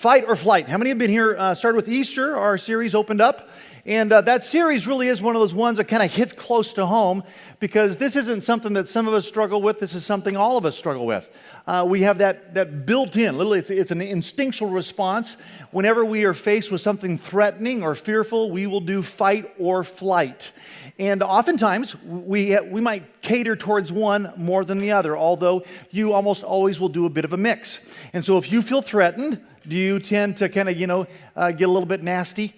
Fight or flight. How many have been here, started with Easter? Our series opened up. And that series really is one of those ones that kind of hits close to home because this isn't something that some of us struggle with. This is something all of us struggle with. We have that built in. Literally, it's an instinctual response. Whenever we are faced with something threatening or fearful, we will do fight or flight. And oftentimes, we might cater towards one more than the other, although you almost always will do a bit of a mix. And so if you feel threatened, do you tend to kind of, get a little bit nasty?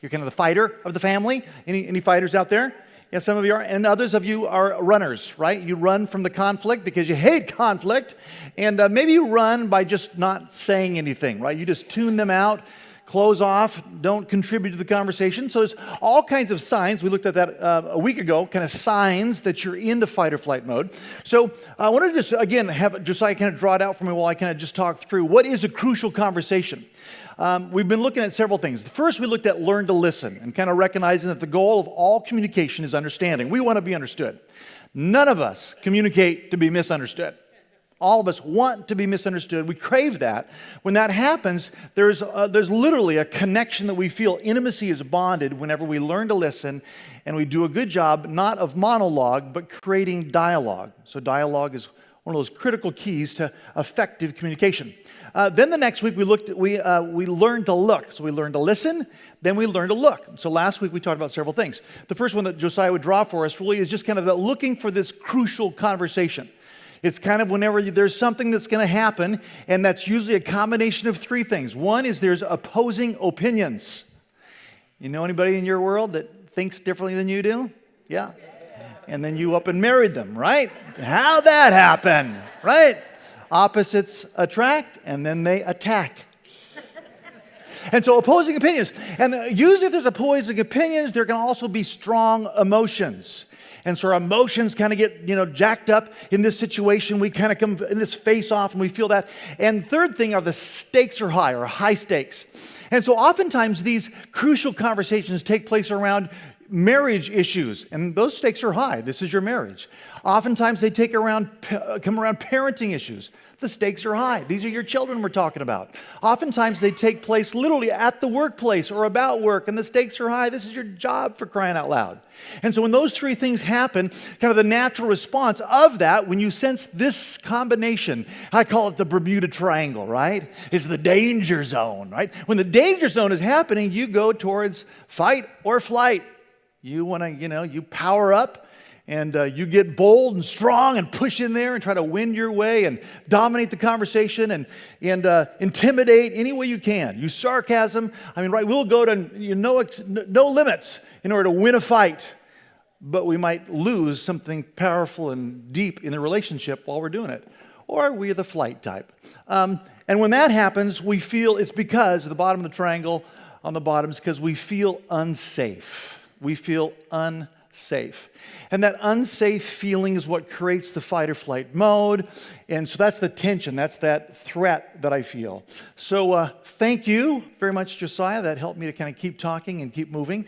You're kind of the fighter of the family. Any fighters out there? Yeah, some of you are. And others of you are runners, right? You run from the conflict because you hate conflict. And maybe you run by just not saying anything, right? You just tune them out, close off, don't contribute to the conversation. So there's all kinds of signs. We looked at that a week ago, kind of signs that you're in the fight or flight mode. So I want to just, again, have Josiah kind of draw it out for me while I kind of just talk through what is a crucial conversation. We've been looking at several things. First, we looked at learn to listen and kind of recognizing that the goal of all communication is understanding. We want to be understood. None of us communicate to be misunderstood. All of us want to be misunderstood. We crave that. When that happens, there's literally a connection that we feel. Intimacy is bonded whenever we learn to listen and we do a good job, not of monologue, but creating dialogue. So dialogue is one of those critical keys to effective communication. Then the next week we learned to look. So we learned to listen, then we learned to look. So last week we talked about several things. The first one that Josiah would draw for us really is just kind of looking for this crucial conversation. It's kind of whenever there's something that's going to happen, and that's usually a combination of three things. One is there's opposing opinions. You know anybody in your world that thinks differently than you do? Yeah. And then you up and married them, right? How'd that happen, right? Opposites attract, and then they attack. And so opposing opinions. And usually if there's opposing opinions, there can also be strong emotions. And so our emotions kind of get, jacked up in this situation. We kind of come in this face-off, and we feel that. And third thing are the stakes are high, or high stakes. And so oftentimes these crucial conversations take place around marriage issues, and those stakes are high. This is your marriage. Oftentimes they come around parenting issues. The stakes are high. These are your children we're talking about. Oftentimes they take place literally at the workplace or about work, and the stakes are high. This is your job, for crying out loud. And so when those three things happen, kind of the natural response of that, when you sense this combination, I call it the Bermuda Triangle, right? Is the danger zone, right? When the danger zone is happening, you go towards fight or flight. You want to, you power up and you get bold and strong and push in there and try to win your way and dominate the conversation and intimidate any way you can. Use sarcasm. Right, we'll go to no limits in order to win a fight, but we might lose something powerful and deep in the relationship while we're doing it. Or we're the flight type. And when that happens, we feel it's because the bottom of the triangle on the bottom is because we feel unsafe. We feel unsafe. And that unsafe feeling is what creates the fight or flight mode. And so that's the tension. That's that threat that I feel. So thank you very much, Josiah. That helped me to kind of keep talking and keep moving.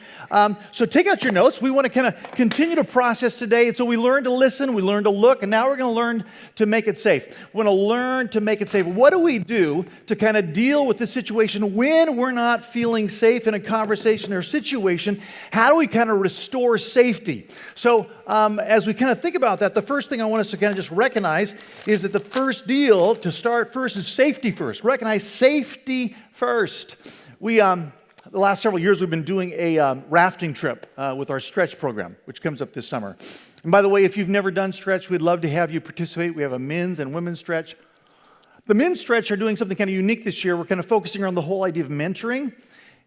So take out your notes. We want to kind of continue to process today. And so we learned to listen. We learned to look. And now we're going to learn to make it safe. We want to learn to make it safe. What do we do to kind of deal with the situation when we're not feeling safe in a conversation or situation? How do we kind of restore safety? So as we kind of think about that, the first thing I want us to kind of just recognize is that the first deal to start first is safety first. Recognize safety first. The last several years we've been doing a rafting trip with our stretch program, which comes up this summer. And by the way, if you've never done stretch, we'd love to have you participate. We have a men's and women's stretch. The men's stretch are doing something kind of unique this year. We're kind of focusing on the whole idea of mentoring.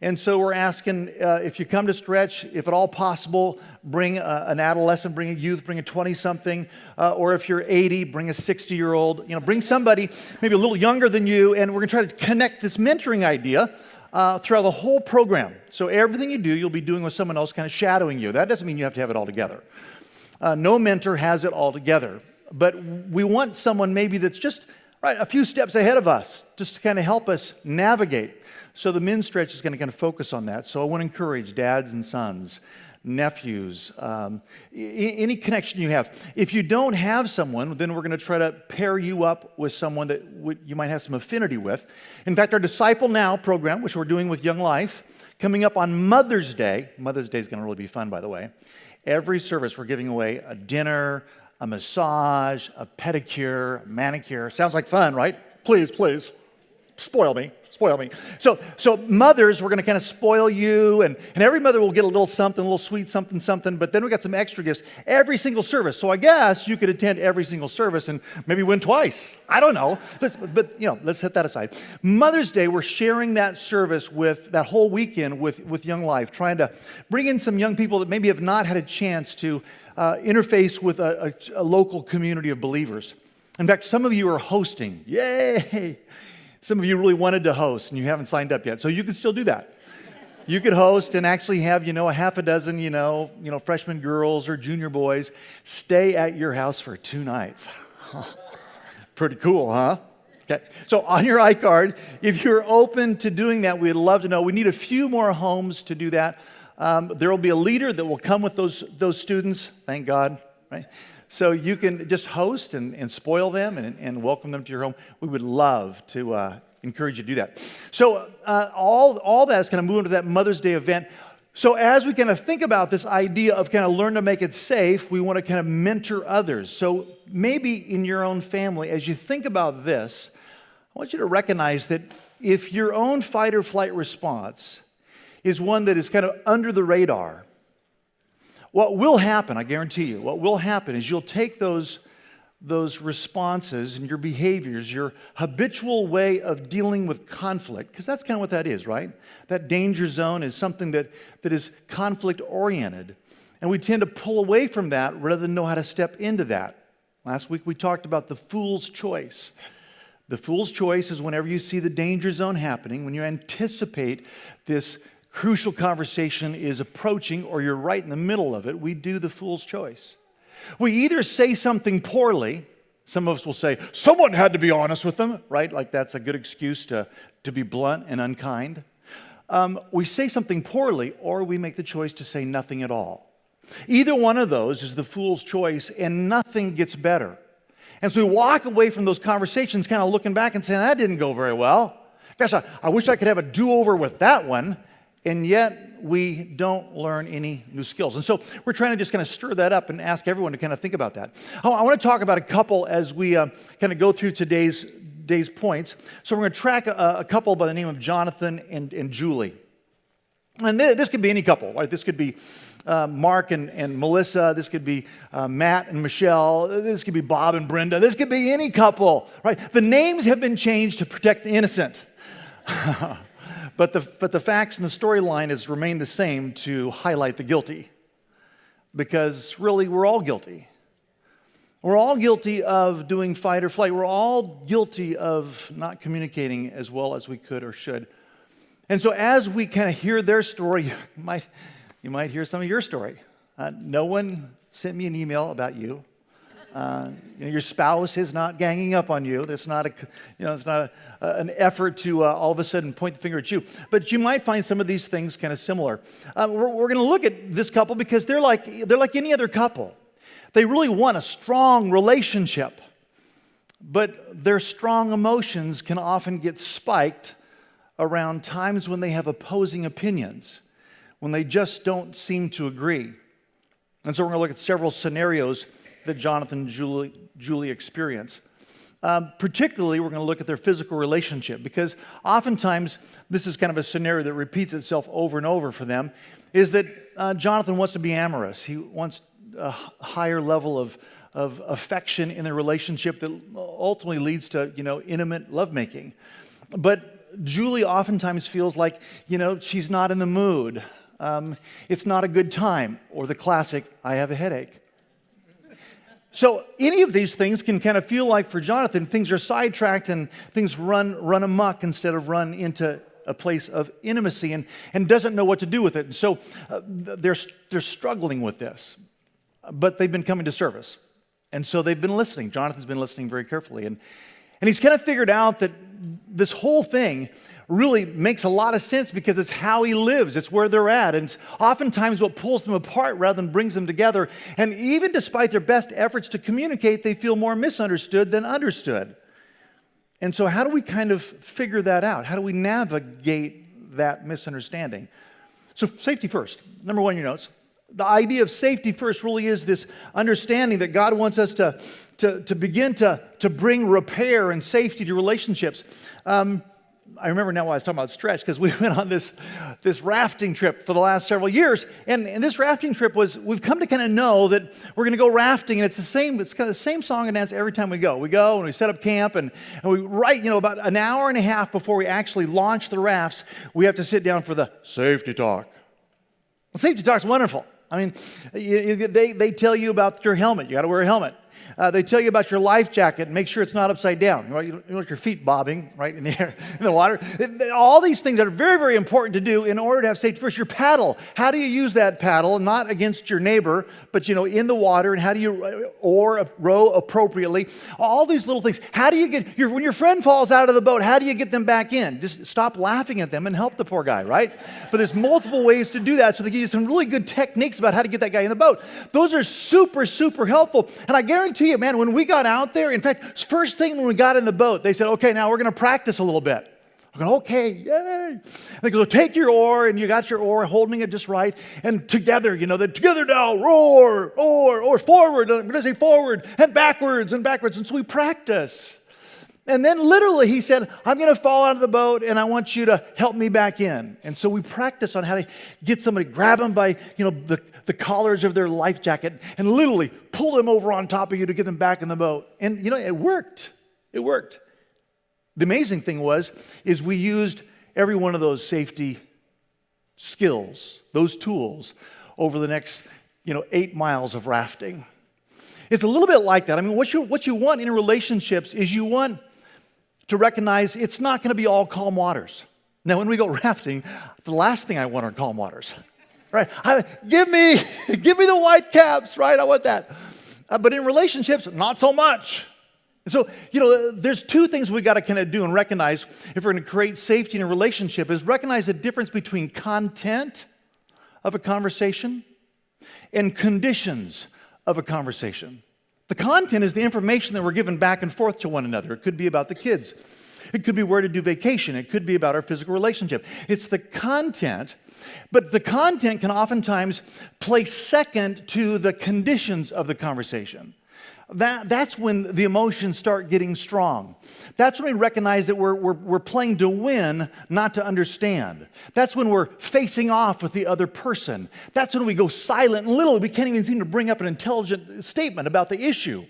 And so we're asking if you come to stretch, if at all possible, bring an adolescent, bring a youth, bring a 20-something, or if you're 80, bring a 60-year-old. Bring somebody maybe a little younger than you, and we're going to try to connect this mentoring idea throughout the whole program. So everything you do, you'll be doing with someone else kind of shadowing you. That doesn't mean you have to have it all together. No mentor has it all together. But we want someone maybe that's just a few steps ahead of us, just to kind of help us navigate. So the men's stretch is going to kind of focus on that. So I want to encourage dads and sons nephews, any connection you have. If you don't have someone, then we're going to try to pair you up with someone that you might have some affinity with. In fact, our Disciple Now program, which we're doing with Young Life, coming up on Mother's Day. Mother's Day is going to really be fun, by the way. Every service, we're giving away a dinner, a massage, a pedicure, a manicure. Sounds like fun, right? Please, please, spoil me. Spoil me. So mothers, we're going to kind of spoil you, and every mother will get a little something, a little sweet something, but then we got some extra gifts every single service. So I guess you could attend every single service and maybe win twice. I don't know. But let's set that aside. Mother's Day, we're sharing that service with that whole weekend with Young Life, trying to bring in some young people that maybe have not had a chance to interface with a local community of believers. In fact, some of you are hosting. Yay! Some of you really wanted to host and you haven't signed up yet, so you could still do that. You could host and actually have, a half a dozen, freshman girls or junior boys stay at your house for 2 nights. Pretty cool, huh? Okay. So on your iCard, if you're open to doing that, we'd love to know. We need a few more homes to do that. There will be a leader that will come with those students. Thank God, right? So you can just host and spoil them and welcome them to your home. We would love to encourage you to do that. So all that is kind of moving to that Mother's Day event. So as we kind of think about this idea of kind of learn to make it safe, we want to kind of mentor others. So maybe in your own family, as you think about this, I want you to recognize that if your own fight or flight response is one that is kind of under the radar, what will happen, I guarantee you, what will happen is you'll take those responses and your behaviors, your habitual way of dealing with conflict, because that's kind of what that is, right? That danger zone is something that is conflict-oriented. And we tend to pull away from that rather than know how to step into that. Last week we talked about the fool's choice. The fool's choice is whenever you see the danger zone happening, when you anticipate this crucial conversation is approaching or you're right in the middle of it, we do the fool's choice. We either say something poorly. Some of us will say, someone had to be honest with them, right? Like that's a good excuse to be blunt and unkind. We say something poorly or we make the choice to say nothing at all. Either one of those is the fool's choice and nothing gets better. And so we walk away from those conversations kind of looking back and saying, that didn't go very well. Gosh, I wish I could have a do-over with that one. And yet, we don't learn any new skills. And so we're trying to just kind of stir that up and ask everyone to kind of think about that. I want to talk about a couple as we kind of go through today's points. So we're going to track a couple by the name of Jonathan and Julie. And this could be any couple, right? This could be Mark and Melissa. This could be Matt and Michelle. This could be Bob and Brenda. This could be any couple, right? The names have been changed to protect the innocent. But the facts and the storyline has remained the same to highlight the guilty. Because really, we're all guilty. We're all guilty of doing fight or flight. We're all guilty of not communicating as well as we could or should. And so as we kind of hear their story, you might hear some of your story. No one sent me an email about you. Your spouse is not ganging up on you. It's not an effort to all of a sudden point the finger at you. But you might find some of these things kind of similar. We're going to look at this couple because they're like any other couple. They really want a strong relationship, but their strong emotions can often get spiked around times when they have opposing opinions, when they just don't seem to agree. And so we're going to look at several scenarios that Jonathan and Julie experience. Particularly, we're going to look at their physical relationship because oftentimes this is kind of a scenario that repeats itself over and over for them, is that Jonathan wants to be amorous. He wants a higher level of affection in their relationship that ultimately leads to, intimate lovemaking. But Julie oftentimes feels like, she's not in the mood. It's not a good time, or the classic, I have a headache. So any of these things can kind of feel like for Jonathan, things are sidetracked and things run amok instead of run into a place of intimacy and doesn't know what to do with it. And so they're struggling with this, but they've been coming to service. And so they've been listening. Jonathan's been listening very carefully. And he's kind of figured out that this whole thing really makes a lot of sense because it's how he lives. It's where they're at. And it's oftentimes what pulls them apart rather than brings them together. And even despite their best efforts to communicate, they feel more misunderstood than understood. And so how do we kind of figure that out? How do we navigate that misunderstanding? So safety first. Number one in your notes. The idea of safety first really is this understanding that God wants us to begin to bring repair and safety to relationships. I remember now why I was talking about stretch, because we went on this rafting trip for the last several years. And this rafting trip we've come to kind of know that we're going to go rafting, and it's kind of the same song and dance every time we go. We go and we set up camp, and we about an hour and a half before we actually launch the rafts, we have to sit down for the safety talk. Well, safety talk's wonderful. I mean, they tell you about your helmet. You got to wear a helmet. They tell you about your life jacket and make sure it's not upside down. You don't want your feet bobbing right in the air, in the water. All these things are very, very important to do in order to have safety. First, your paddle. How do you use that paddle? Not against your neighbor, but in the water. And how do you row appropriately? All these little things. How do you when your friend falls out of the boat, how do you get them back in? Just stop laughing at them and help the poor guy, right? But there's multiple ways to do that. So they give you some really good techniques about how to get that guy in the boat. Those are super, super helpful. And I guarantee you, man, when we got out there, in fact, first thing when we got in the boat, they said, okay, now we're going to practice a little bit. I'm going, okay, yay. They go, take your oar, and you got your oar, holding it just right, and together, together now, roar, or forward, I'm going to say forward, and backwards. And so we practice. And then literally he said, I'm going to fall out of the boat, and I want you to help me back in. And so we practice on how to get somebody, grab them by, the collars of their life jacket, and literally pull them over on top of you to get them back in the boat. And, it worked. It worked. The amazing thing is we used every one of those safety skills, those tools, over the next, 8 miles of rafting. It's a little bit like that. I mean, what you want in relationships is you want to recognize it's not going to be all calm waters. Now, when we go rafting, the last thing I want are calm waters, right? Give me the white caps, right? I want that. But in relationships, not so much. And so, there's two things we got to kind of do and recognize if we're going to create safety in a relationship is recognize the difference between content of a conversation and conditions of a conversation. The content is the information that we're giving back and forth to one another. It could be about the kids. It could be where to do vacation. It could be about our physical relationship. It's the content, but the content can oftentimes place second to the conditions of the conversation. That's when the emotions start getting strong. That's when we recognize that we're playing to win, not to understand. That's when we're facing off with the other person. That's when we go silent and literally we can't even seem to bring up an intelligent statement about the issue.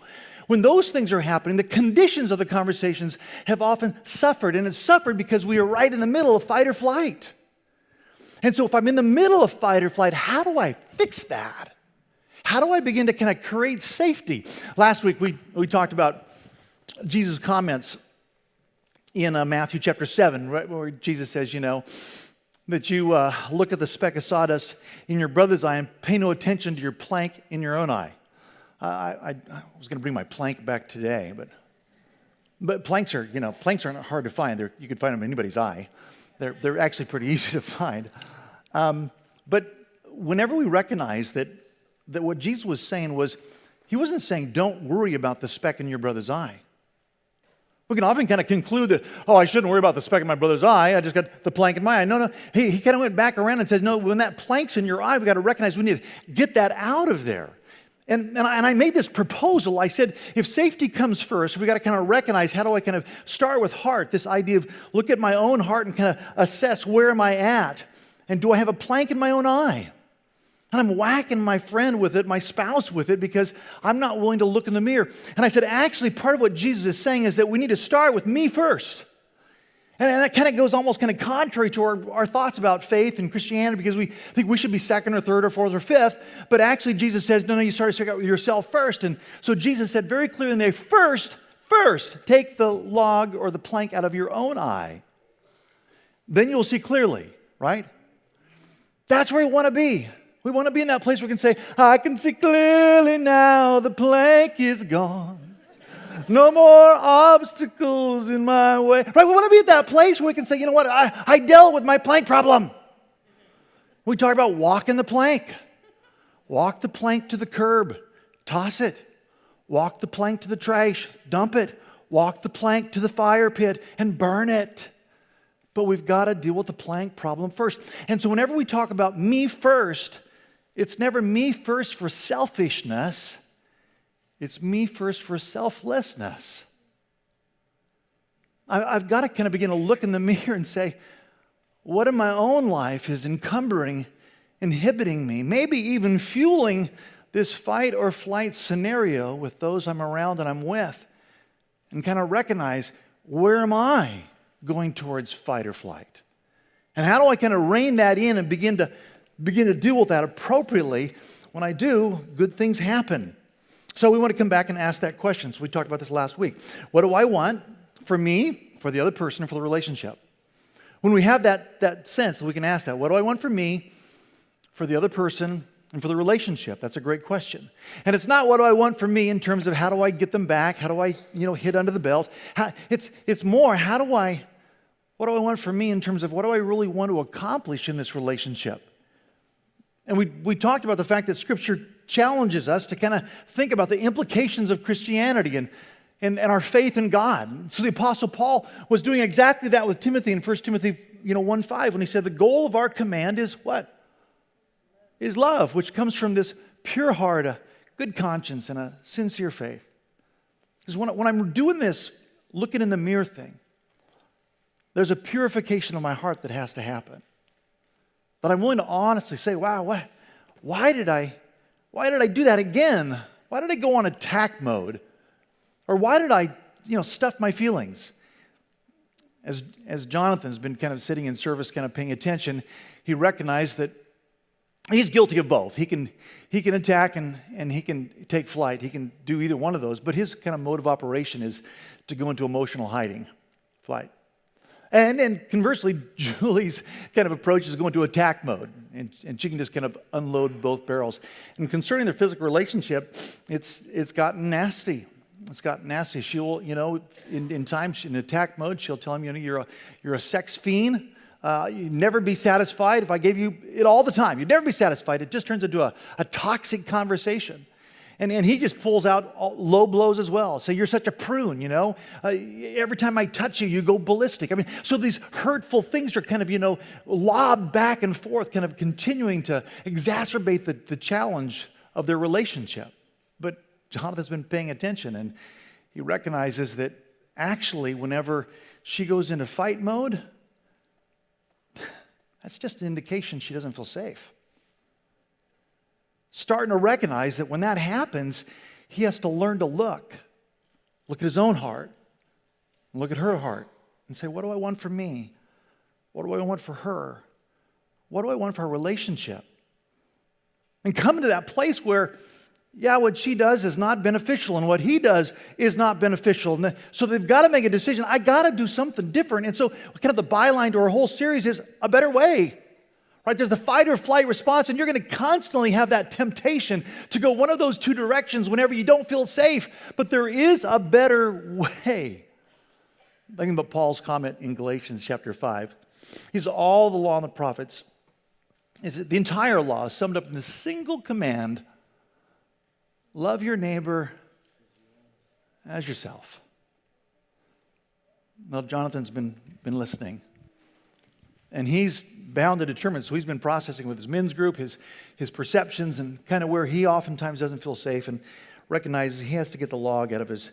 When those things are happening, the conditions of the conversations have often suffered, and it's suffered because we are right in the middle of fight or flight. And so if I'm in the middle of fight or flight, how do I fix that? How do I begin to kind of create safety? Last week, we talked about Jesus' comments in Matthew chapter 7, right, where Jesus says, that you look at the speck of sawdust in your brother's eye and pay no attention to your plank in your own eye. I was going to bring my plank back today, but planks aren't hard to find. You can find them in anybody's eye. They're actually pretty easy to find. But whenever we recognize that what Jesus was saying was, he wasn't saying, don't worry about the speck in your brother's eye. We can often kind of conclude that, I shouldn't worry about the speck in my brother's eye. I just got the plank in my eye. No. He kind of went back around and said, no, when that plank's in your eye, we got to recognize we need to get that out of there. And I made this proposal. I said, if safety comes first, we got to kind of recognize, how do I kind of start with heart? This idea of look at my own heart and kind of assess, where am I at? And do I have a plank in my own eye? And I'm whacking my friend with it, my spouse with it, because I'm not willing to look in the mirror. And I said, actually, part of what Jesus is saying is that we need to start with me first. And that kind of goes almost kind of contrary to our thoughts about faith and Christianity, because we think we should be second or third or fourth or fifth. But actually, Jesus says, no, you start to check out yourself first. And so Jesus said very clearly in there, first, take the log or the plank out of your own eye. Then you'll see clearly, right? That's where we want to be. We want to be in that place where we can say, I can see clearly now, the plank is gone. No more obstacles in my way. Right? We want to be at that place where we can say, you know what? I dealt with my plank problem. We talk about walking the plank. Walk the plank to the curb. Toss it. Walk the plank to the trash. Dump it. Walk the plank to the fire pit and burn it. But we've got to deal with the plank problem first. And so whenever we talk about me first, it's never me first for selfishness. It's me first for selflessness. I've got to kind of begin to look in the mirror and say, what in my own life is encumbering, inhibiting me, maybe even fueling this fight or flight scenario with those I'm around and I'm with? And kind of recognize, where am I going towards fight or flight? And how do I kind of rein that in and begin to deal with that appropriately? When I do, good things happen. So we want to come back and ask that question. So we talked about this last week. What do I want for me, for the other person, and for the relationship? When we have that sense that we can ask that, what do I want for me, for the other person, and for the relationship? That's a great question. And it's not what do I want for me in terms of how do I get them back, how do I hit under the belt. It's more what do I want for me in terms of what do I really want to accomplish in this relationship? And we talked about the fact that Scripture challenges us to kind of think about the implications of Christianity and our faith in God. So the Apostle Paul was doing exactly that with Timothy in 1 Timothy 1:5 when he said the goal of our command is what? Is love, which comes from this pure heart, a good conscience, and a sincere faith. Because when I'm doing this, looking in the mirror thing, there's a purification of my heart that has to happen. But I'm willing to honestly say, wow, why did I do that again? Why did I go on attack mode? Or why did I, stuff my feelings? As Jonathan's been kind of sitting in service, kind of paying attention, he recognized that he's guilty of both. He can attack and he can take flight. He can do either one of those. But his kind of mode of operation is to go into emotional hiding, flight. And conversely, Julie's kind of approach is going to attack mode. And she can just kind of unload both barrels. And concerning their physical relationship, it's gotten nasty. It's gotten nasty. She'll, in times in attack mode, she'll tell him, you're a sex fiend. You'd never be satisfied if I gave you it all the time. You'd never be satisfied. It just turns into a toxic conversation. And he just pulls out low blows as well. So you're such a prune, every time I touch you, you go ballistic. I mean, so these hurtful things are kind of, lobbed back and forth, kind of continuing to exacerbate the challenge of their relationship. But Jonathan's been paying attention, and he recognizes that actually whenever she goes into fight mode, that's just an indication she doesn't feel safe. Starting to recognize that when that happens, he has to learn to look at his own heart, and look at her heart, and say, what do I want for me? What do I want for her? What do I want for our relationship? And come to that place where, what she does is not beneficial, and what he does is not beneficial. And so they've got to make a decision. I got to do something different. And so kind of the byline to our whole series is a better way. Right? There's the fight or flight response, and you're going to constantly have that temptation to go one of those two directions whenever you don't feel safe. But there is a better way. Thinking about Paul's comment in Galatians chapter 5. He's all the law and the prophets. The entire law is summed up in the single command: love your neighbor as yourself. Well, Jonathan's been listening. And he's bound and determined, so he's been processing with his men's group, his perceptions, and kind of where he oftentimes doesn't feel safe, and recognizes he has to get the log out of his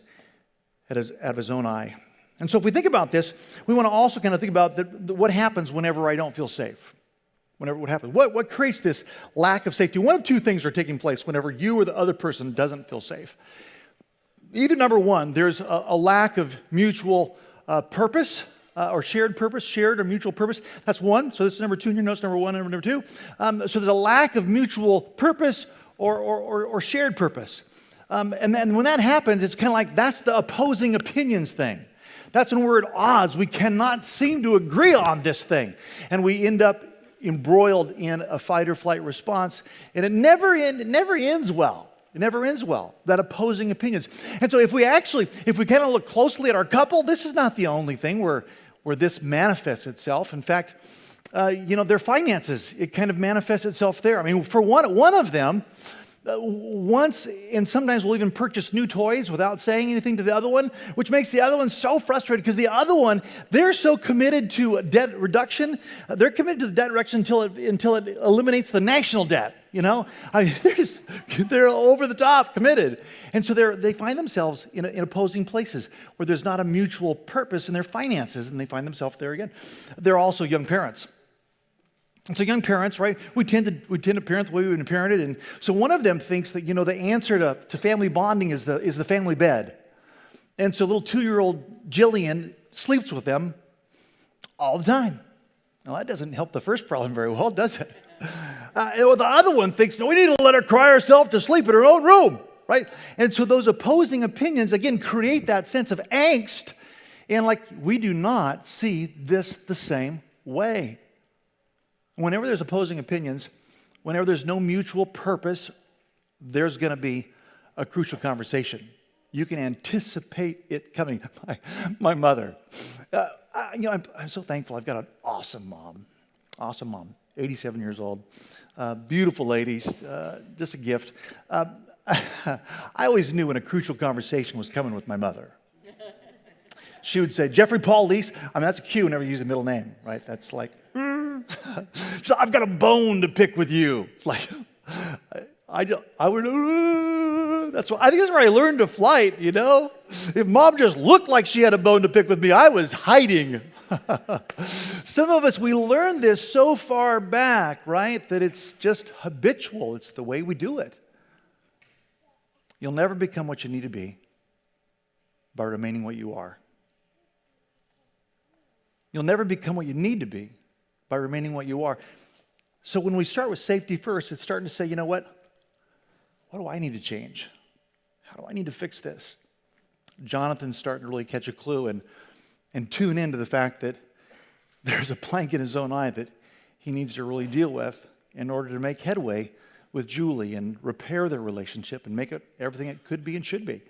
own eye. And so if we think about this, we want to also kind of think about what happens whenever I don't feel safe. What happens? What creates this lack of safety? One of two things are taking place whenever you or the other person doesn't feel safe. Either number one, there's a lack of mutual purpose, or shared purpose, shared or mutual purpose. That's one. So this is number two in your notes, number one and number two. So there's a lack of mutual purpose or shared purpose. And then when that happens, it's kind of like that's the opposing opinions thing. That's when we're at odds. We cannot seem to agree on this thing. And we end up embroiled in a fight or flight response. And it never ends well. It never ends well, that opposing opinions. And so if we kind of look closely at our couple, this is not the only thing where this manifests itself. In fact, their finances, it kind of manifests itself there. I mean, for one of them, once and sometimes will even purchase new toys without saying anything to the other one, which makes the other one so frustrated because the other one, they're so committed to debt reduction. They're committed to the debt reduction until it eliminates the national debt. I mean, they're over the top committed. And so they find themselves in opposing places where there's not a mutual purpose in their finances, and they find themselves there again. They're also young parents. And so young parents, right, we tend to parent the way we've been parented. And so one of them thinks that, the answer to family bonding is the family bed. And so little 2-year-old Jillian sleeps with them all the time. Now, that doesn't help the first problem very well, does it? And the other one thinks, no, we need to let her cry herself to sleep in her own room, right? And so those opposing opinions, again, create that sense of angst. And we do not see this the same way. Whenever there's opposing opinions, whenever there's no mutual purpose, there's going to be a crucial conversation. You can anticipate it coming. My mother, I'm so thankful. I've got an awesome mom, 87 years old, beautiful lady, just a gift. I always knew when a crucial conversation was coming with my mother. She would say, Jeffrey Paul Lease. I mean, that's a cue whenever you use a middle name, right? That's like, so I've got a bone to pick with you. It's like, I think that's where I learned to fight, If mom just looked like she had a bone to pick with me, I was hiding. Some of us, we learned this so far back, right, that it's just habitual. It's the way we do it. You'll never become what you need to be by remaining what you are. You'll never become what you need to be by remaining what you are. So when we start with safety first, it's starting to say, you know what? What do I need to change? How do I need to fix this? Jonathan's starting to really catch a clue and tune into the fact that there's a plank in his own eye that he needs to really deal with in order to make headway with Julie and repair their relationship and make it everything it could be and should be.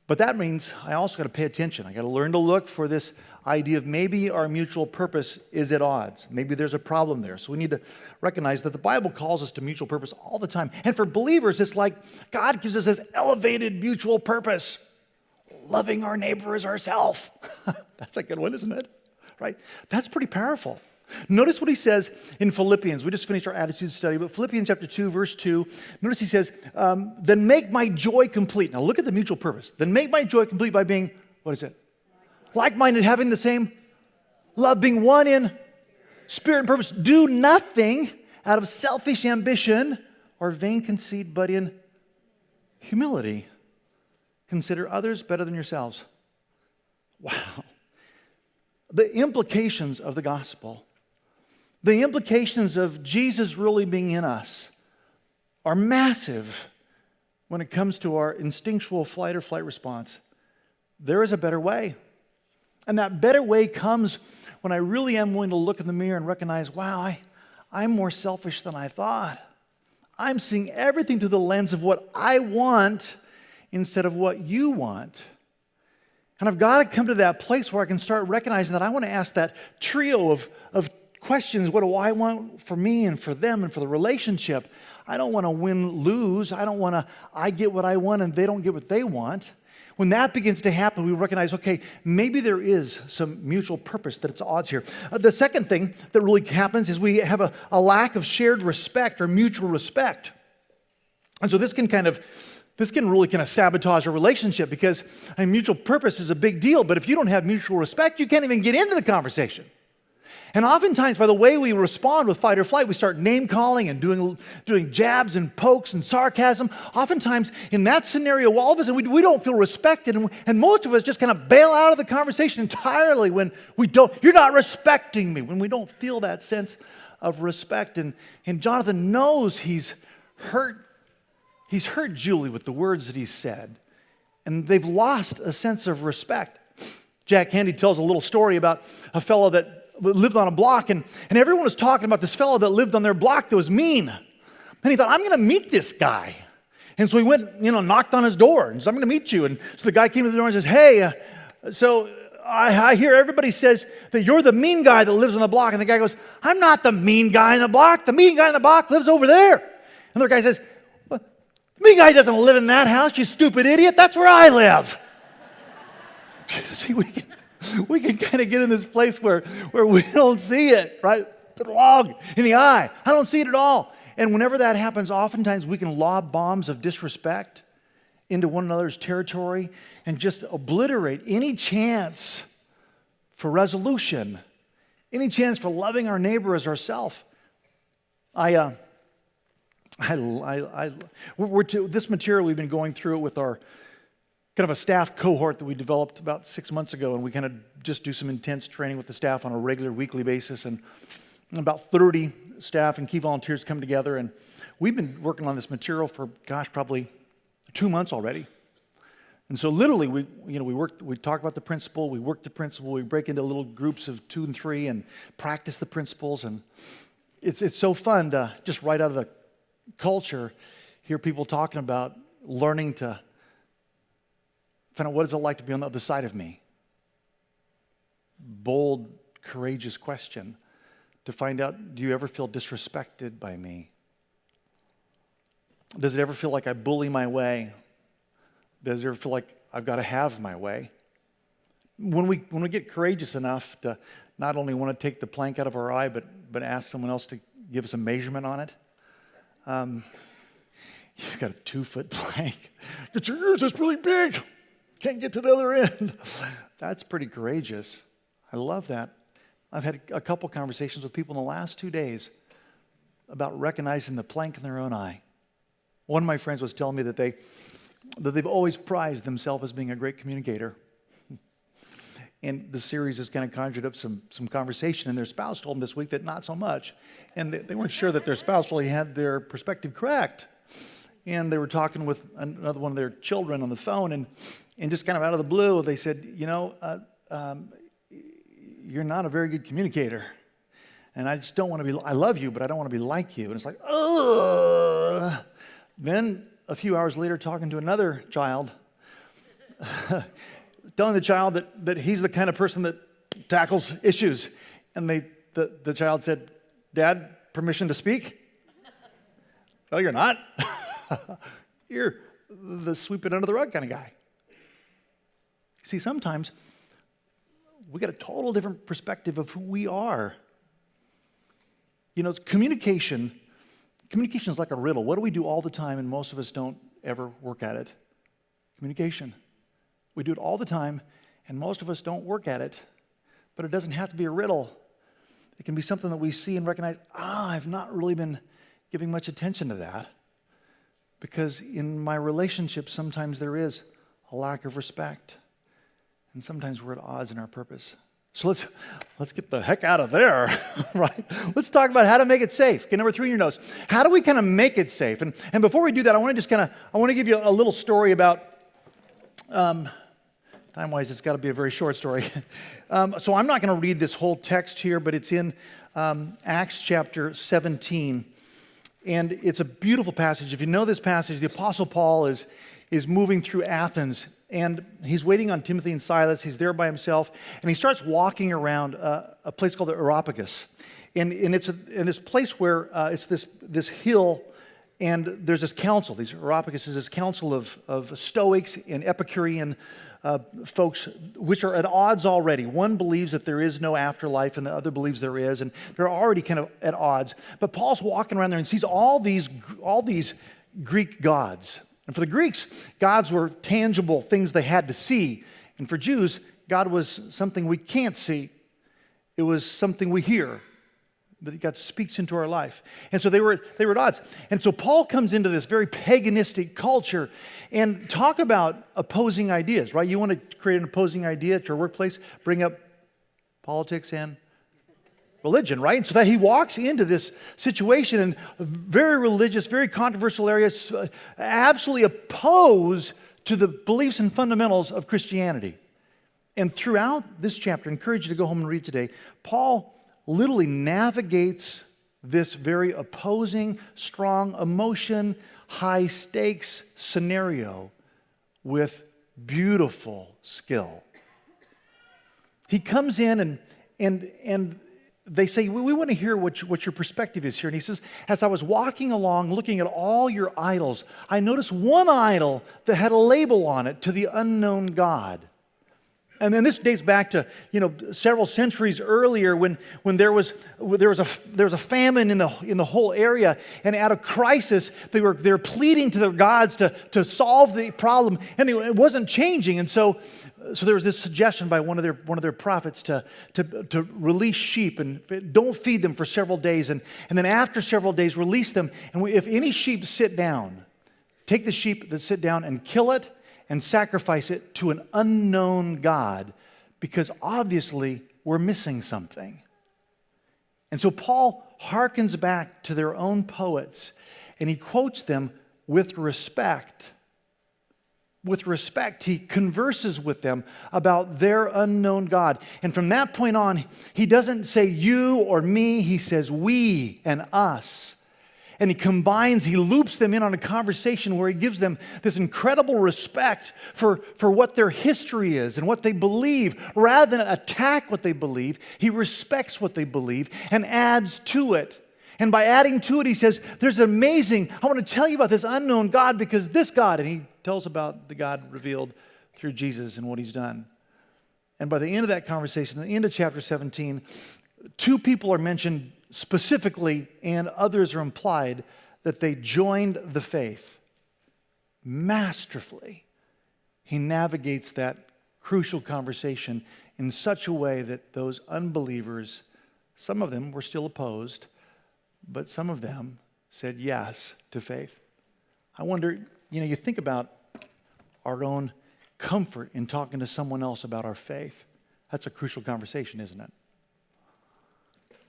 But that means I also got to pay attention. I got to learn to look for this idea of maybe our mutual purpose is at odds. Maybe there's a problem there. So we need to recognize that the Bible calls us to mutual purpose all the time. And for believers, it's like God gives us this elevated mutual purpose. Loving our neighbor as ourselves. That's a good one, isn't it? Right? That's pretty powerful. Notice what he says in Philippians. We just finished our attitude study, but Philippians chapter 2, verse 2. Notice he says, then make my joy complete. Now look at the mutual purpose. Then make my joy complete by being, what is it? Like-minded, having the same love, being one in spirit and purpose. Do nothing out of selfish ambition or vain conceit, but in humility. Consider others better than yourselves. Wow. The implications of the gospel, the implications of Jesus really being in us are massive when it comes to our instinctual fight or flight response. There is a better way. And that better way comes when I really am willing to look in the mirror and recognize, wow, I'm more selfish than I thought. I'm seeing everything through the lens of what I want instead of what you want. And I've got to come to that place where I can start recognizing that I want to ask that trio of questions. What do I want for me and for them and for the relationship? I don't want to win-lose. I get what I want and they don't get what they want. When that begins to happen, we recognize, okay, maybe there is some mutual purpose that it's odds here. The second thing that really happens is we have a lack of shared respect or mutual respect. And so this can really kind of sabotage a relationship because mutual purpose is a big deal. But if you don't have mutual respect, you can't even get into the conversation. And oftentimes, by the way we respond with fight or flight, we start name-calling and doing jabs and pokes and sarcasm. Oftentimes, in that scenario, all of us, we don't feel respected. And most of us just kind of bail out of the conversation entirely when we don't. You're not respecting me. When we don't feel that sense of respect. And Jonathan knows he's hurt Julie with the words that he said. And they've lost a sense of respect. Jack Handy tells a little story about a fellow that lived on a block, and everyone was talking about this fellow that lived on their block that was mean. And he thought, I'm going to meet this guy. And so he went, knocked on his door and said, I'm going to meet you. And so the guy came to the door and says, hey, so I hear everybody says that you're the mean guy that lives on the block. And the guy goes, I'm not the mean guy in the block. The mean guy in the block lives over there. And the guy says, well, the mean guy doesn't live in that house, you stupid idiot. That's where I live. See, we can kind of get in this place where we don't see it, right? The log in the eye. I don't see it at all. And whenever that happens, oftentimes we can lob bombs of disrespect into one another's territory and just obliterate any chance for resolution, any chance for loving our neighbor as ourselves. This material we've been going through it with our kind of a staff cohort that we developed about 6 months ago, and we kind of just do some intense training with the staff on a regular weekly basis, and about 30 staff and key volunteers come together, and we've been working on this material for, probably 2 months already. And so literally, we talk about the principle, we work the principle, we break into little groups of 2 and 3 and practice the principles, and it's so fun to just right out of the culture hear people talking about learning to find out what is it like to be on the other side of me. Bold, courageous question to find out, do you ever feel disrespected by me? Does it ever feel like I bully my way? Does it ever feel like I've got to have my way? When we get courageous enough to not only want to take the plank out of our eye, but ask someone else to give us a measurement on it. You've got a 2-foot plank. Get your ears, it's really big. Can't get to the other end. That's pretty courageous. I love that. I've had a couple conversations with people in the last 2 days about recognizing the plank in their own eye. One of my friends was telling me that they've always prized themselves as being a great communicator. And the series has kind of conjured up some conversation, and their spouse told them this week that not so much. And they weren't sure that their spouse really had their perspective correct. And they were talking with another one of their children on the phone, and just kind of out of the blue, they said, you're not a very good communicator. And I just don't want to be, I love you, but I don't want to be like you. And it's like, ugh. Then a few hours later, talking to another child, telling the child that he's the kind of person that tackles issues. And the child said, Dad, permission to speak? No, you're not. You're the sweep it under the rug kind of guy. See, sometimes we got a total different perspective of who we are. Communication is like a riddle. What do we do all the time, and most of us don't ever work at it? Communication. We do it all the time, and most of us don't work at it. But it doesn't have to be a riddle. It can be something that we see and recognize, I've not really been giving much attention to that. Because in my relationships, sometimes there is a lack of respect. And sometimes we're at odds in our purpose. So let's get the heck out of there, right? Let's talk about how to make it safe. Okay, number 3 in your notes. How do we kind of make it safe? And before we do that, I want to give you a little story about, time-wise, it's got to be a very short story. So I'm not going to read this whole text here, but it's in Acts chapter 17. And it's a beautiful passage. If you know this passage, the Apostle Paul is moving through Athens, and he's waiting on Timothy and Silas. He's there by himself, and he starts walking around a place called the Areopagus. And it's in this place where it's this hill, and there's this council. These Areopagus is this council of Stoics and Epicurean folks, which are at odds already. One believes that there is no afterlife, and the other believes there is, and they're already kind of at odds. But Paul's walking around there and sees all these Greek gods. And for the Greeks, gods were tangible things they had to see. And for Jews, God was something we can't see. It was something we hear, that God speaks into our life. And so they were at odds. And so Paul comes into this very paganistic culture and talk about opposing ideas, right? You want to create an opposing idea at your workplace, bring up politics and religion, right? And so that he walks into this situation in a very religious, very controversial area, absolutely opposed to the beliefs and fundamentals of Christianity. And throughout this chapter, I encourage you to go home and read today, Paul literally navigates this very opposing, strong emotion, high stakes scenario with beautiful skill. He comes in and they say, we want to hear what your perspective is here. And he says, as I was walking along looking at all your idols, I noticed one idol that had a label on it, to the unknown God. And then this dates back to, several centuries earlier when there was a famine in the whole area, and out of crisis they were pleading to their gods to solve the problem, and it wasn't changing. And so there was this suggestion by one of their prophets to release sheep and don't feed them for several days, and then after several days release them. And if any sheep sit down, take the sheep that sit down and kill it and sacrifice it to an unknown God, because obviously we're missing something. And so Paul harkens back to their own poets, and he quotes them with respect. With respect, he converses with them about their unknown God. And from that point on, he doesn't say you or me, he says we and us. And he loops them in on a conversation where he gives them this incredible respect for what their history is and what they believe. Rather than attack what they believe, he respects what they believe and adds to it. And by adding to it, he says, I want to tell you about this unknown God, because this God, and he tells about the God revealed through Jesus and what he's done. And by the end of that conversation, at the end of chapter 17, two people are mentioned specifically, and others are implied, that they joined the faith. Masterfully, he navigates that crucial conversation in such a way that those unbelievers, some of them were still opposed, but some of them said yes to faith. I wonder, you think about our own comfort in talking to someone else about our faith. That's a crucial conversation, isn't it?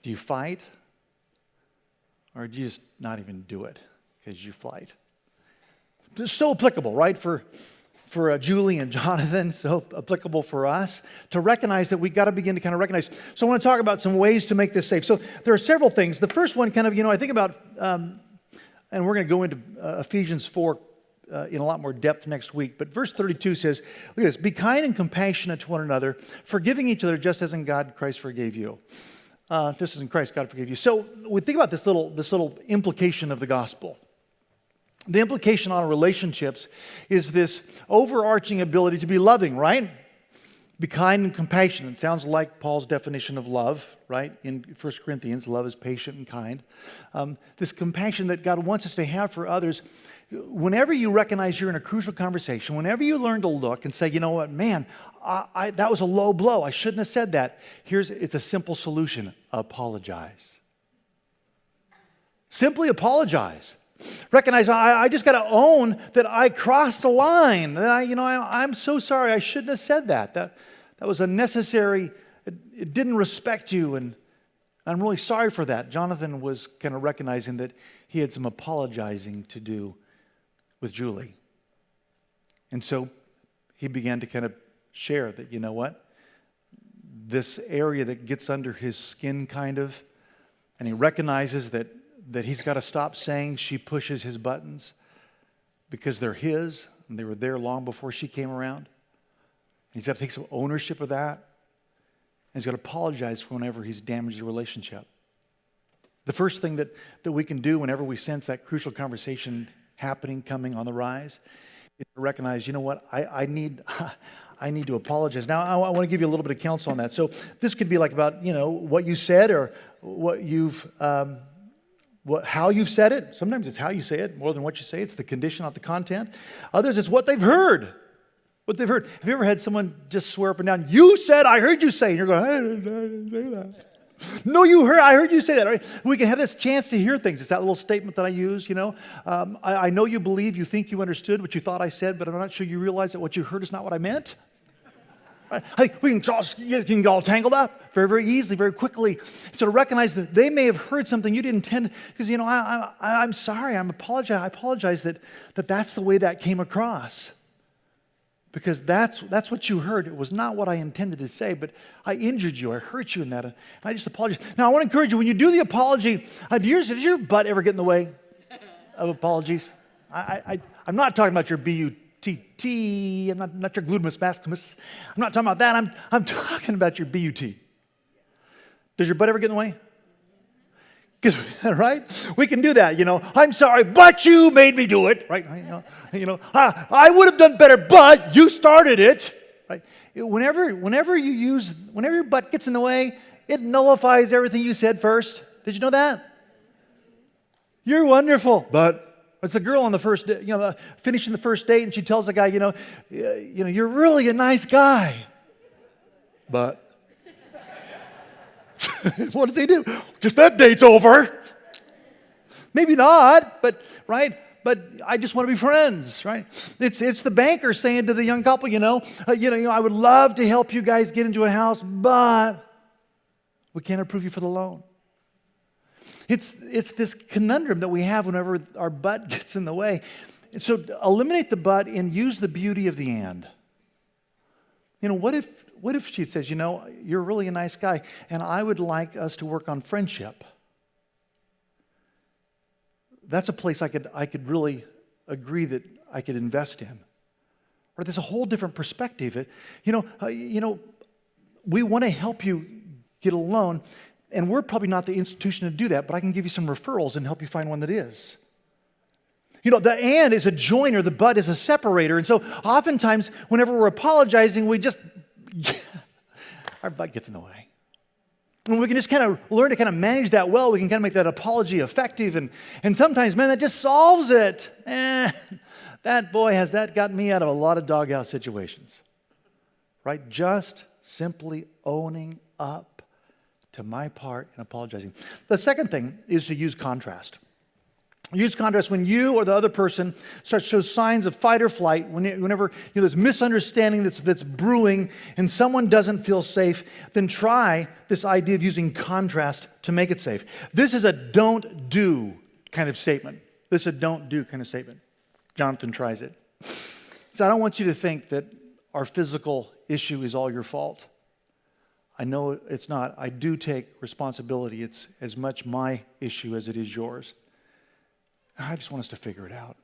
Do you fight? Or do you just not even do it because you fight? It's so applicable, right? For Julie and Jonathan, so applicable for us to recognize that we've got to begin to kind of recognize. So I want to talk about some ways to make this safe. So there are several things. The first one kind of, I think about, and we're going to go into Ephesians 4 in a lot more depth next week. But verse 32 says, look at this, be kind and compassionate to one another, forgiving each other just as in God Christ forgave you. Just as in Christ God forgave you. So we think about this little implication of the gospel. The implication on relationships is this overarching ability to be loving, right? Be kind and compassionate. It sounds like Paul's definition of love, right? In 1 Corinthians, love is patient and kind. This compassion that God wants us to have for others. Whenever you recognize you're in a crucial conversation, whenever you learn to look and say, you know what, man, that was a low blow. I shouldn't have said that. It's a simple solution. Apologize. Simply apologize. Recognize, I just got to own that I crossed a line. That I'm so sorry. I shouldn't have said that. That was unnecessary. It didn't respect you, and I'm really sorry for that. Jonathan was kind of recognizing that he had some apologizing to do with Julie. And so he began to kind of share that, you know what? This area that gets under his skin kind of, and he recognizes that he's got to stop saying she pushes his buttons because they're his, and they were there long before she came around. He's got to take some ownership of that. And he's got to apologize for whenever he's damaged the relationship. The first thing that we can do whenever we sense that crucial conversation happening, coming on the rise, is to recognize, you know what, I need to apologize. Now, I want to give you a little bit of counsel on that. So this could be like about, what you said or what you've, how you've said it. Sometimes it's how you say it more than what you say. It's the condition, not the content. Others, it's what they've heard. What they've heard. Have you ever had someone just swear up and down, you said, I heard you say, and you're going, I didn't say that. No, I heard you say that. Right? We can have this chance to hear things. It's that little statement that I use, I know you believe, you think you understood what you thought I said, but I'm not sure you realize that what you heard is not what I meant. Right? I think we can get all tangled up very, very easily, very quickly. So to recognize that they may have heard something you didn't intend, because, I'm sorry, I apologize that that's the way that came across. because that's what you heard. It was not what I intended to say, but I injured you. I hurt you in that. And I just apologize. Now, I want to encourage you, when you do the apology, does your butt ever get in the way of apologies? I'm not talking about your B-U-T-T. I'm not your gluteus maximus. I'm not talking about that. I'm talking about your B-U-T. Does your butt ever get in the way? Right? We can do that, I'm sorry, but you made me do it, right? I would have done better, but you started it, right? Whenever your butt gets in the way, it nullifies everything you said first. Did you know that? You're wonderful, but it's the girl on the first day, finishing the first date, and she tells the guy, you're really a nice guy, but. What does he do? Just that date's over. Maybe not, but right? But I just want to be friends, right? It's the banker saying to the young couple, I would love to help you guys get into a house, but we can't approve you for the loan. It's this conundrum that we have whenever our butt gets in the way. And so eliminate the but and use the beauty of the and. What if she says, you're really a nice guy, and I would like us to work on friendship? That's a place I could really agree that I could invest in. Or there's a whole different perspective. We want to help you get a loan, and we're probably not the institution to do that, but I can give you some referrals and help you find one that is. The and is a joiner, the but is a separator. And so oftentimes, whenever we're apologizing, our butt gets in the way. And we can just kind of learn to kind of manage that well. We can kind of make that apology effective. And sometimes, man, that just solves it. That boy, has that gotten me out of a lot of doghouse situations. Right? Just simply owning up to my part and apologizing. The second thing is to use contrast. Use contrast when you or the other person starts to show signs of fight or flight, whenever there's misunderstanding that's brewing and someone doesn't feel safe, then try this idea of using contrast to make it safe. This is a don't do kind of statement. This is a don't do kind of statement. Jonathan tries it. So I don't want you to think that our physical issue is all your fault. I know it's not. I do take responsibility. It's as much my issue as it is yours. I just want us to figure it out.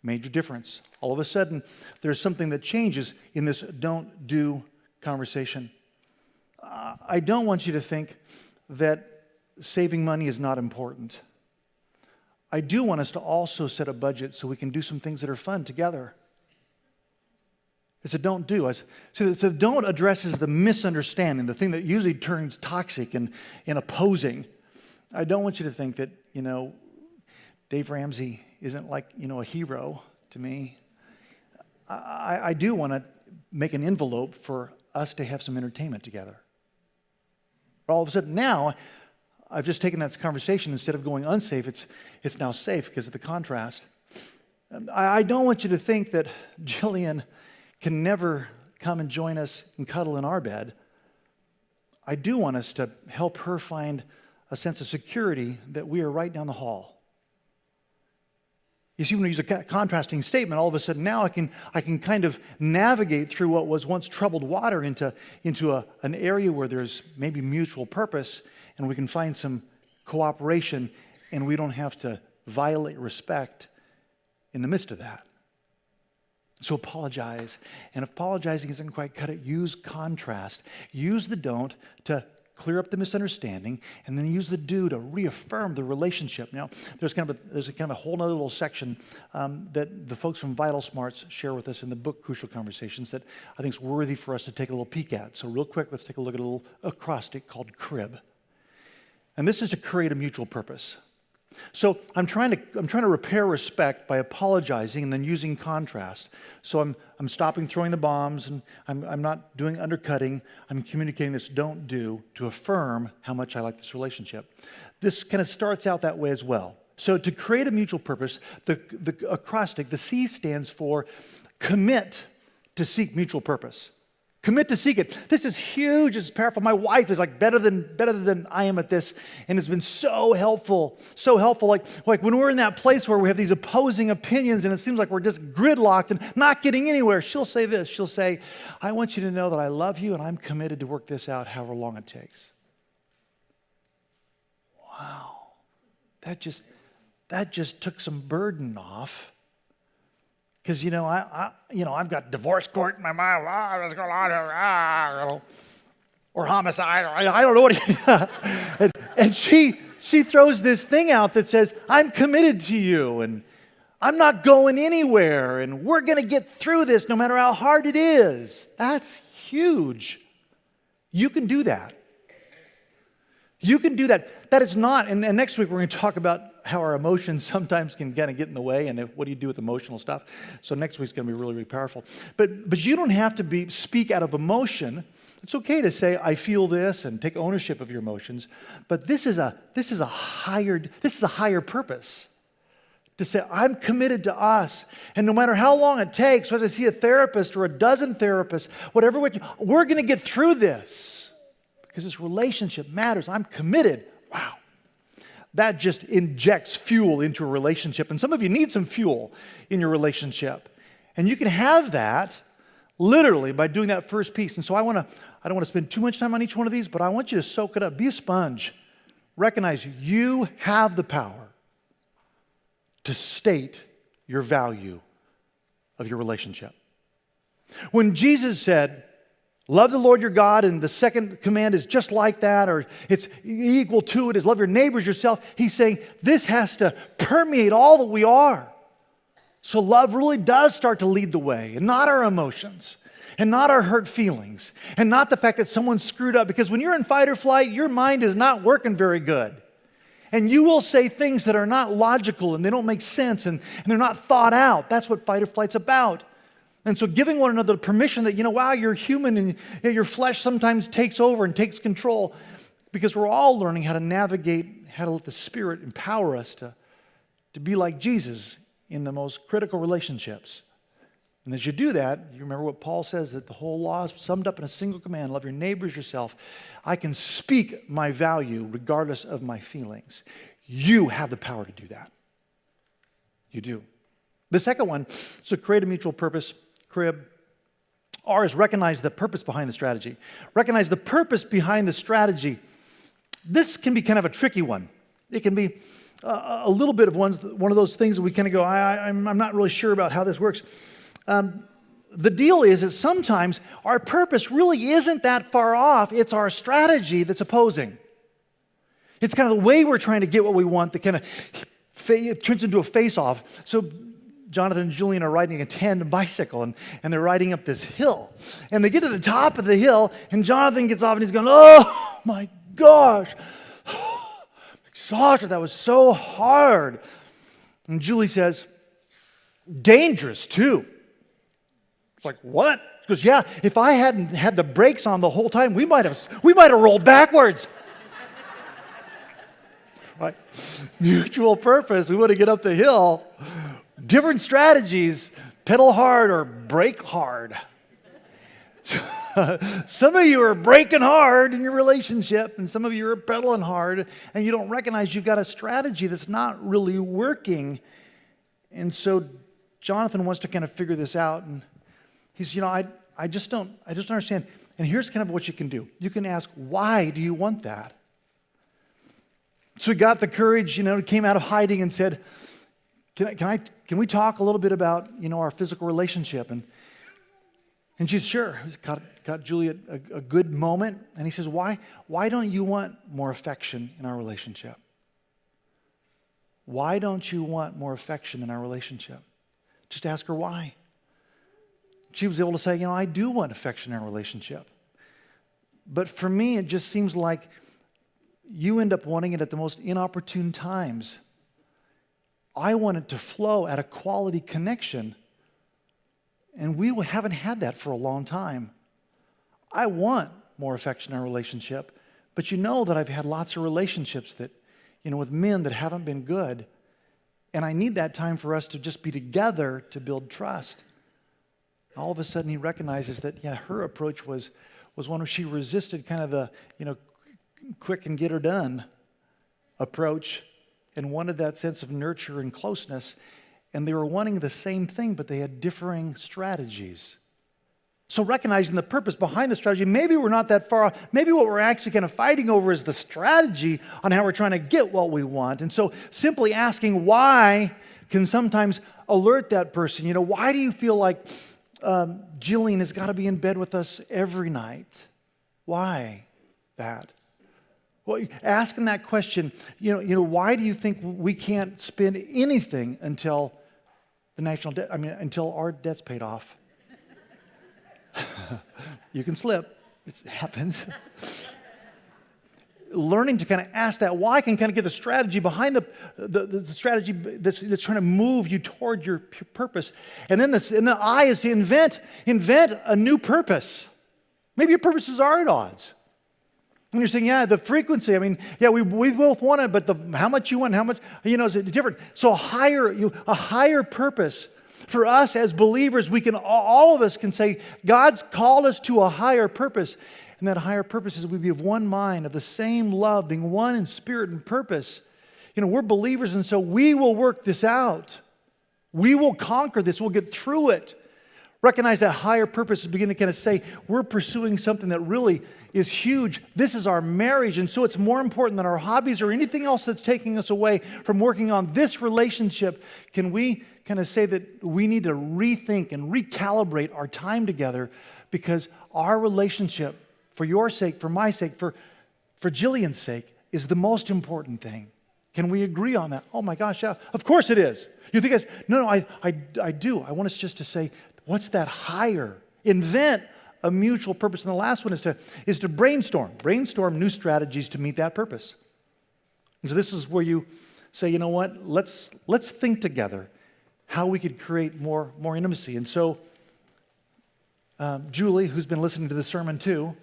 Major difference. All of a sudden, there's something that changes in this don't do conversation. I don't want you to think that saving money is not important. I do want us to also set a budget so we can do some things that are fun together. It's a don't do. So the don't addresses the misunderstanding, the thing that usually turns toxic and opposing. I don't want you to think that, Dave Ramsey isn't like, a hero to me. I do want to make an envelope for us to have some entertainment together. But all of a sudden now, I've just taken that conversation, instead of going unsafe, it's now safe because of the contrast. I don't want you to think that Jillian can never come and join us and cuddle in our bed. I do want us to help her find a sense of security that we are right down the hall. You see, when we use a contrasting statement, all of a sudden now I can kind of navigate through what was once troubled water into an area where there's maybe mutual purpose, and we can find some cooperation, and we don't have to violate respect in the midst of that. So apologize. And if apologizing isn't quite cut it, use contrast. Use the don't to clear up the misunderstanding, and then use the do to reaffirm the relationship. Now, there's kind of a whole other little section that the folks from Vital Smarts share with us in the book Crucial Conversations that I think is worthy for us to take a little peek at. So real quick, let's take a look at a little acrostic called CRIB. And this is to create a mutual purpose. So I'm trying to repair respect by apologizing and then using contrast. So I'm stopping throwing the bombs, and I'm not doing undercutting. I'm communicating this don't do to affirm how much I like this relationship. This kind of starts out that way as well. So to create a mutual purpose, the acrostic, the C stands for commit to seek mutual purpose. Commit to seek it. This is huge. It's powerful. My wife is like better than I am at this, and it's been so helpful. So helpful. Like when we're in that place where we have these opposing opinions, and it seems like we're just gridlocked and not getting anywhere. She'll say this. She'll say, "I want you to know that I love you, and I'm committed to work this out, however long it takes." Wow, that just took some burden off. Because, I've got divorce court in my mind. What's going on here? Or homicide. Or I don't know what. And she throws this thing out that says, "I'm committed to you, and I'm not going anywhere, and we're going to get through this no matter how hard it is." That's huge. You can do that. You can do that. That is not, and next week we're going to talk about how our emotions sometimes can kind of get in the way, and what do you do with emotional stuff. So next week's going to be really, really powerful. But you don't have to speak out of emotion. It's okay to say, "I feel this," and take ownership of your emotions. But this is a higher purpose. To say, "I'm committed to us, and no matter how long it takes, whether I see a therapist or a dozen therapists, whatever, we're going to get through this. Because this relationship matters. I'm committed." Wow. That just injects fuel into a relationship. And some of you need some fuel in your relationship. And you can have that literally by doing that first piece. And so I don't want to spend too much time on each one of these, but I want you to soak it up. Be a sponge. Recognize you have the power to state your value of your relationship. When Jesus said, "Love the Lord your God," and the second command is just like that, or it's equal to it, is love your neighbors yourself. He's saying this has to permeate all that we are. So love really does start to lead the way, and not our emotions, and not our hurt feelings, and not the fact that someone screwed up. Because when you're in fight or flight, your mind is not working very good. And you will say things that are not logical, and they don't make sense, and they're not thought out. That's what fight or flight's about. And so giving one another permission that, wow, you're human, and your flesh sometimes takes over and takes control, because we're all learning how to navigate, how to let the Spirit empower us to be like Jesus in the most critical relationships. And as you do that, you remember what Paul says, that the whole law is summed up in a single command: love your neighbors yourself. I can speak my value regardless of my feelings. You have the power to do that. You do. The second one, so create a mutual purpose. Crib. R is recognize the purpose behind the strategy. Recognize the purpose behind the strategy. This can be kind of a tricky one. It can be a little bit of one of those things that we kind of go, I'm not really sure about how this works. The deal is that sometimes our purpose really isn't that far off. It's our strategy that's opposing. It's kind of the way we're trying to get what we want that kind of turns into a face-off. So Jonathan and Julian are riding a tandem bicycle, and they're riding up this hill. And they get to the top of the hill, and Jonathan gets off, and he's going, "Oh, my gosh. Exhausted. That was so hard." And Julie says, "Dangerous, too." It's like, "What?" She goes, "Yeah, if I hadn't had the brakes on the whole time, we might have rolled backwards." Right? Mutual purpose. We want to get up the hill. Different strategies: pedal hard or brake hard. Some of you are braking hard in your relationship, and some of you are pedaling hard, and you don't recognize you've got a strategy that's not really working. And so Jonathan wants to kind of figure this out, and he's, I just don't understand. And here's kind of what you can do. You can ask, "Why do you want that?" So he got the courage, came out of hiding and said, Can we talk a little bit about, our physical relationship? And she's sure. He's got Juliet a good moment. And he says, why don't you want more affection in our relationship? Why don't you want more affection in our relationship? Just ask her why. She was able to say, I do want affection in our relationship. But for me, it just seems like you end up wanting it at the most inopportune times. I want it to flow at a quality connection, and we haven't had that for a long time. I want more affection in our relationship, but you know that I've had lots of relationships that, with men that haven't been good, and I need that time for us to just be together to build trust. All of a sudden he recognizes that, yeah, her approach was one where she resisted kind of the, quick and get her done approach and wanted that sense of nurture and closeness. And they were wanting the same thing, but they had differing strategies. So recognizing the purpose behind the strategy, maybe we're not that far off. Maybe what we're actually kind of fighting over is the strategy on how we're trying to get what we want. And so simply asking why can sometimes alert that person. Why do you feel like Jillian has got to be in bed with us every night? Why that? Well, asking that question, why do you think we can't spend anything until the national debt? Until our debt's paid off? You can slip. It happens. Learning to kind of ask that why can kind of get the strategy behind the strategy that's trying to move you toward your purpose. And then the I is to invent a new purpose. Maybe your purposes are at odds. And you're saying, the frequency, we both want it, but how much you want, how much, is it different? So a higher purpose. For us as believers, all of us can say, God's called us to a higher purpose. And that higher purpose is we be of one mind, of the same love, being one in spirit and purpose. We're believers, and so we will work this out. We will conquer this. We'll get through it. Recognize that higher purpose is beginning to kind of say, we're pursuing something that really is huge. This is our marriage, and so it's more important than our hobbies or anything else that's taking us away from working on this relationship. Can we kind of say that we need to rethink and recalibrate our time together because our relationship, for your sake, for my sake, for Jillian's sake, is the most important thing? Can we agree on that? Oh my gosh, yeah, of course it is. You think no, I do. I want us just to say, what's that higher? Invent a mutual purpose. And the last one is to brainstorm new strategies to meet that purpose. And so this is where you say, you know what, let's think together how we could create more intimacy. And so Julie, who's been listening to the sermon too,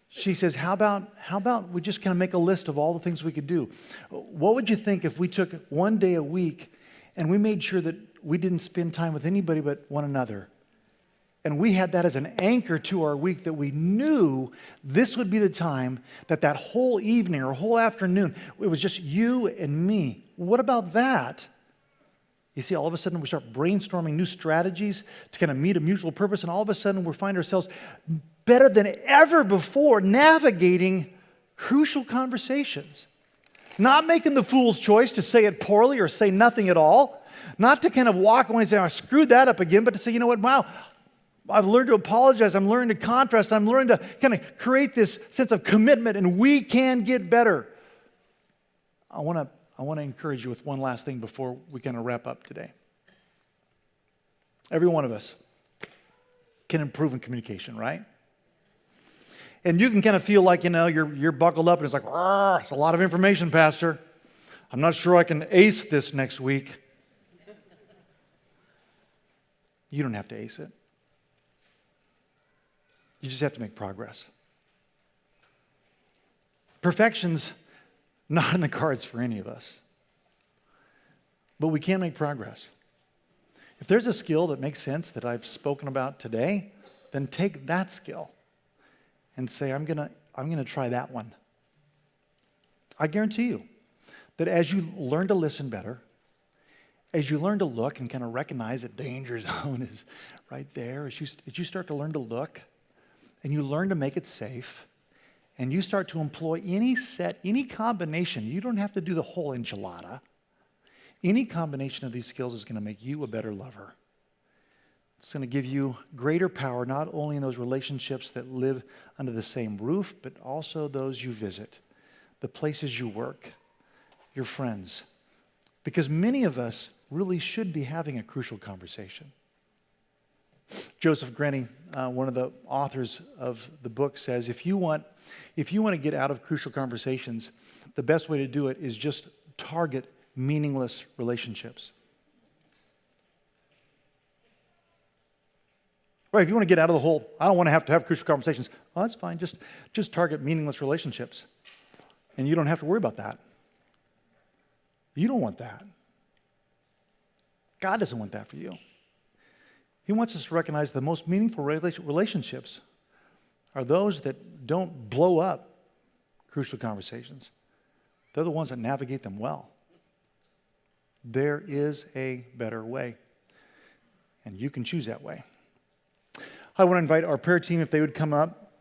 she says, how about we just kind of make a list of all the things we could do? What would you think if we took one day a week and we made sure that we didn't spend time with anybody but one another? And we had that as an anchor to our week, that we knew this would be the time that whole evening or whole afternoon, it was just you and me. What about that? You see, all of a sudden we start brainstorming new strategies to kind of meet a mutual purpose, and all of a sudden we find ourselves better than ever before navigating crucial conversations. Not making the fool's choice to say it poorly or say nothing at all. Not to kind of walk away and say, I screwed that up again, but to say, you know what, wow, I've learned to apologize, I'm learning to contrast, I'm learning to kind of create this sense of commitment, and we can get better. I want to encourage you with one last thing before we kind of wrap up today. Every one of us can improve in communication, right? And you can kind of feel like, you're buckled up and it's like, it's a lot of information, Pastor. I'm not sure I can ace this next week. You don't have to ace it. You just have to make progress. Perfection's not in the cards for any of us. But we can make progress. If there's a skill that makes sense that I've spoken about today, then take that skill and say, I'm gonna try that one. I guarantee you that as you learn to listen better, as you learn to look and kind of recognize that danger zone is right there, as you start to learn to look and you learn to make it safe, and you start to employ any combination, you don't have to do the whole enchilada. Any combination of these skills is going to make you a better lover. It's going to give you greater power, not only in those relationships that live under the same roof, but also those you visit, the places you work, your friends. Because many of us really should be having a crucial conversation. Joseph Grenny, one of the authors of the book, says, if you want to get out of crucial conversations, the best way to do it is just target meaningless relationships. Right, if you want to get out of the whole, I don't want to have crucial conversations, well, that's fine. Just target meaningless relationships. And you don't have to worry about that. You don't want that. God doesn't want that for you. He wants us to recognize the most meaningful relationships are those that don't blow up crucial conversations. They're the ones that navigate them well. There is a better way, and you can choose that way. I want to invite our prayer team if they would come up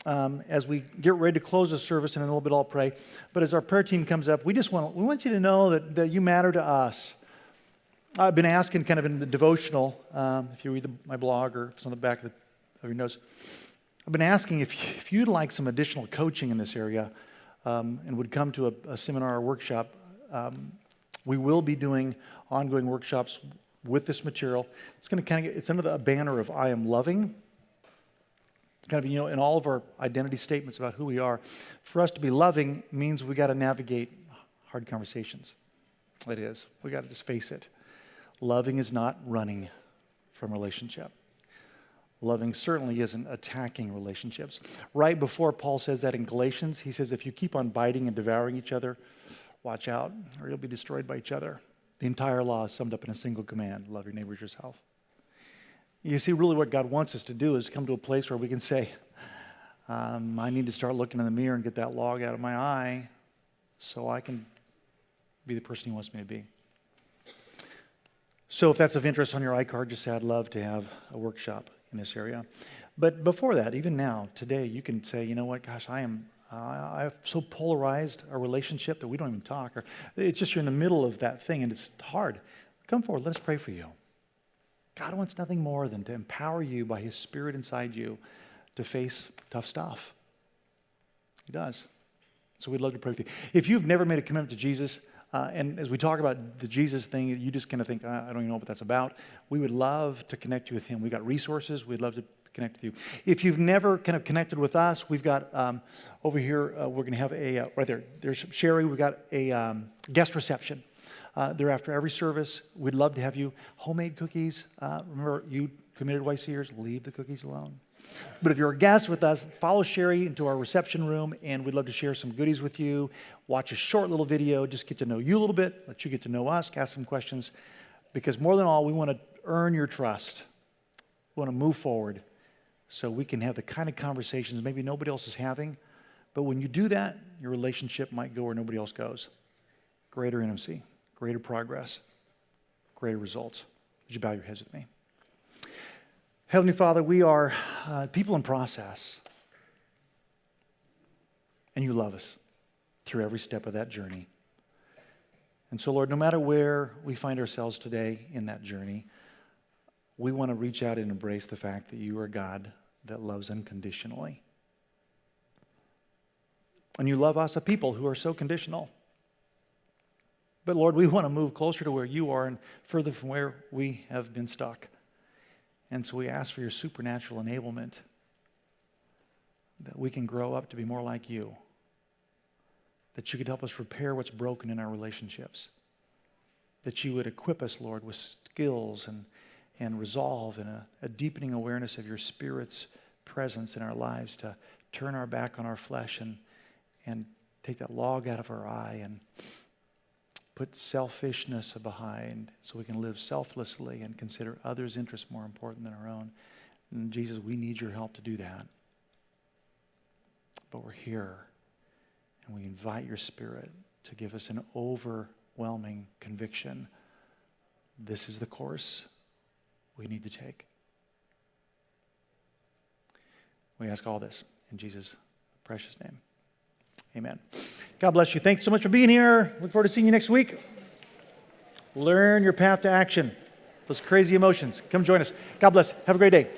as we get ready to close the service, and in a little bit I'll pray. But as our prayer team comes up, we want you to know that you matter to us. I've been asking kind of in the devotional, if you read my blog or if it's on the back of your notes, I've been asking if you'd like some additional coaching in this area and would come to a seminar or workshop. We will be doing ongoing workshops with this material. It's going to it's under the banner of I am loving. Kind of, in all of our identity statements about who we are. For us to be loving means we got to navigate hard conversations. It is. We got to just face it. Loving is not running from relationship. Loving certainly isn't attacking relationships. Right before Paul says that in Galatians, he says, if you keep on biting and devouring each other, watch out, or you'll be destroyed by each other. The entire law is summed up in a single command: love your neighbor as yourself. You see, really what God wants us to do is come to a place where we can say, I need to start looking in the mirror and get that log out of my eye so I can be the person He wants me to be. So if that's of interest on your iCard, just say, I'd love to have a workshop in this area. But before that, even now, today, you can say, you know what, gosh, I've so polarized our relationship that we don't even talk. Or it's just you're in the middle of that thing and it's hard. Come forward, let us pray for you. God wants nothing more than to empower you by His Spirit inside you to face tough stuff. He does. So we'd love to pray for you. If you've never made a commitment to Jesus, and as we talk about the Jesus thing, you just kind of think, I don't even know what that's about. We would love to connect you with Him. We've got resources. We'd love to connect with you. If you've never kind of connected with us, we've got over here, we're going to have right there, there's Sherry. We've got a guest reception. They're after every service. We'd love to have you. Homemade cookies. Remember, you committed YCers, leave the cookies alone. But if you're a guest with us, follow Sherry into our reception room, and we'd love to share some goodies with you. Watch a short little video, just get to know you a little bit, let you get to know us, ask some questions. Because more than all, we want to earn your trust. We want to move forward so we can have the kind of conversations maybe nobody else is having. But when you do that, your relationship might go where nobody else goes. Greater intimacy. Greater progress, greater results. Would you bow your heads with me? Heavenly Father, we are people in process. And you love us through every step of that journey. And so, Lord, no matter where we find ourselves today in that journey, we want to reach out and embrace the fact that you are God that loves unconditionally. And you love us, a people who are so conditional. But Lord, we want to move closer to where you are and further from where we have been stuck. And so we ask for your supernatural enablement that we can grow up to be more like you. That you could help us repair what's broken in our relationships. That you would equip us, Lord, with skills and resolve and a deepening awareness of your Spirit's presence in our lives to turn our back on our flesh and take that log out of our eye and put selfishness behind so we can live selflessly and consider others' interests more important than our own. And Jesus, we need your help to do that. But we're here, and we invite your Spirit to give us an overwhelming conviction. This is the course we need to take. We ask all this in Jesus' precious name. Amen. God bless you. Thanks so much for being here. Look forward to seeing you next week. Learn your path to action. Those crazy emotions. Come join us. God bless. Have a great day.